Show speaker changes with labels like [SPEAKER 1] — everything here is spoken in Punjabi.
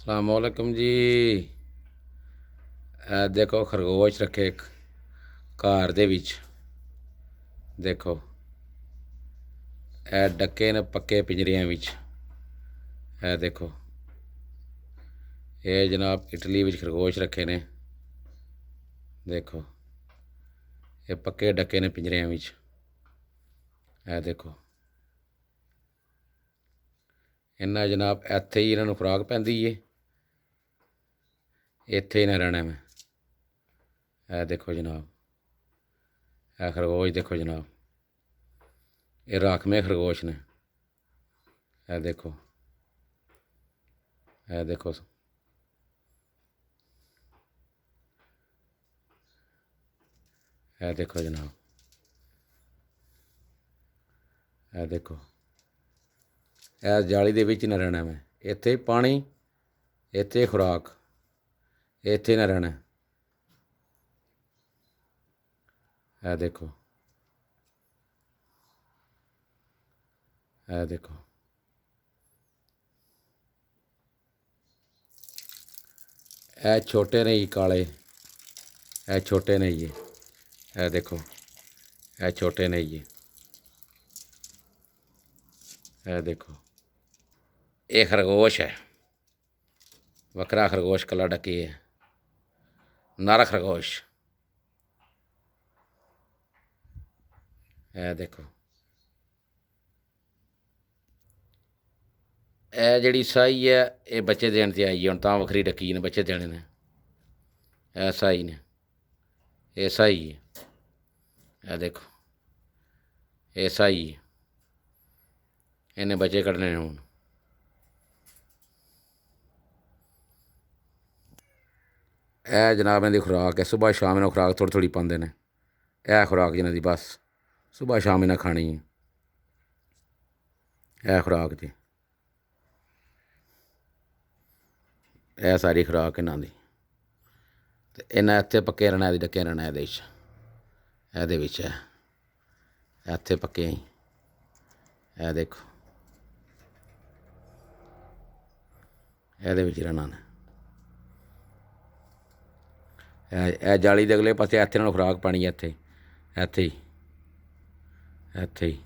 [SPEAKER 1] ਸਲਾਮੁਅਲੈਕਮ ਜੀ। ਦੇਖੋ ਖਰਗੋਸ਼ ਰੱਖੇ ਇੱਕ ਘਰ ਦੇ ਵਿੱਚ। ਦੇਖੋ ਇਹ ਡੱਕੇ ਨੇ ਪੱਕੇ ਪਿੰਜਰਿਆਂ ਵਿੱਚ। ਇਹ ਦੇਖੋ ਇਹ ਜਨਾਬ ਇਟਲੀ ਵਿੱਚ ਖਰਗੋਸ਼ ਰੱਖੇ ਨੇ। ਦੇਖੋ ਇਹ ਪੱਕੇ ਡੱਕੇ ਨੇ ਪਿੰਜਰਿਆਂ ਵਿੱਚ। ਇਹ ਦੇਖੋ ਇਹਨਾਂ ਜਨਾਬ ਇੱਥੇ ਹੀ ਇਹਨਾਂ ਨੂੰ ਖੁਰਾਕ ਪੈਂਦੀ ਏ, ਇੱਥੇ ਹੀ ਨਾ ਰਹਿਣਾ ਮੈਂ। ਇਹ ਦੇਖੋ ਜਨਾਬ ਇਹ ਖਰਗੋਸ਼ ਦੇਖੋ ਜਨਾਬ, ਇਹ ਰਾਖਵੇਂ ਖਰਗੋਸ਼ ਨੇ। ਇਹ ਦੇਖੋ ਇਹ ਦੇਖੋ ਇਹ ਦੇਖੋ ਜਨਾਬ, ਇਹ ਦੇਖੋ ਇਸ ਜਾਲੀ ਦੇ ਵਿੱਚ ਨਾ ਰਹਿਣਾ ਮੈਂ। ਇੱਥੇ ਪਾਣੀ, ਇੱਥੇ ਖੁਰਾਕ, ਇੱਥੇ ਨਾ ਰਹਿਣਾ। ਇਹ ਦੇਖੋ ਇਹ ਦੇਖੋ ਇਹ ਛੋਟੇ ਨੇ ਜੀ ਕਾਲੇ, ਇਹ ਛੋਟੇ ਨੇ ਜੀ। ਇਹ ਦੇਖੋ ਇਹ ਛੋਟੇ ਨੇ ਜੀ। ਇਹ ਦੇਖੋ ਇਹ ਖਰਗੋਸ਼ ਹੈ, ਵੱਖਰਾ ਖਰਗੋਸ਼ ਕਲਾ ਡੱਕੀ ਹੈ, ਨਰ ਖਰਗੋਸ਼। ਇਹ ਦੇਖੋ ਇਹ ਜਿਹੜੀ ਸਾਈ ਹੈ ਇਹ ਬੱਚੇ ਦੇਣ 'ਤੇ ਆਈ ਹੈ, ਹੁਣ ਤਾਂ ਵੱਖਰੀ ਡੱਕੀ ਨੇ, ਬੱਚੇ ਦੇਣੇ ਨੇ। ਇਹ ਸਾਈ ਨੇ, ਇਹ ਸਾਈ ਹੈ। ਇਹ ਦੇਖੋ ਇਹ ਸਾਈ ਹੈ, ਇਹਨੇ ਬੱਚੇ ਕੱਢਣੇ ਨੇ ਹੁਣ। ਇਹ ਜਨਾਬ ਇਹਨਾਂ ਦੀ ਖੁਰਾਕ ਹੈ, ਸੁਬਾਹ ਸ਼ਾਮ ਇਹਨਾਂ ਖੁਰਾਕ ਥੋੜ੍ਹੀ ਥੋੜ੍ਹੀ ਪਾਉਂਦੇ ਨੇ। ਇਹ ਖੁਰਾਕ ਇਹਨਾਂ ਦੀ ਬਸ ਸੁਬਾਹ ਸ਼ਾਮ ਇਹਨਾਂ ਖਾਣੀ ਹੈ। ਇਹ ਖੁਰਾਕ ਜੀ, ਇਹ ਸਾਰੀ ਖੁਰਾਕ ਇਹਨਾਂ ਦੀ। ਅਤੇ ਇਹਨਾਂ ਇੱਥੇ ਪੱਕੇ ਰਹਿਣਾ, ਇਹਦੇ ਡੱਕੇ ਰਹਿਣਾ ਇਹਦੇ ਵਿੱਚ, ਇਹਦੇ ਵਿੱਚ ਹੈ ਇੱਥੇ ਪੱਕੇ ਹੀ। ਇਹ ਦੇਖੋ ਇਹਦੇ ਵਿੱਚ ਰਹਿਣਾ ਨੇ। ਇਹ ਜਾਲੀ ਦੇ ਅਗਲੇ ਪਾਸੇ ਇੱਥੇ ਨਾਲ ਖੁਰਾਕ ਪਾਣੀ ਹੈ, ਇੱਥੇ ਇੱਥੇ ਹੀ ਇੱਥੇ ਹੀ।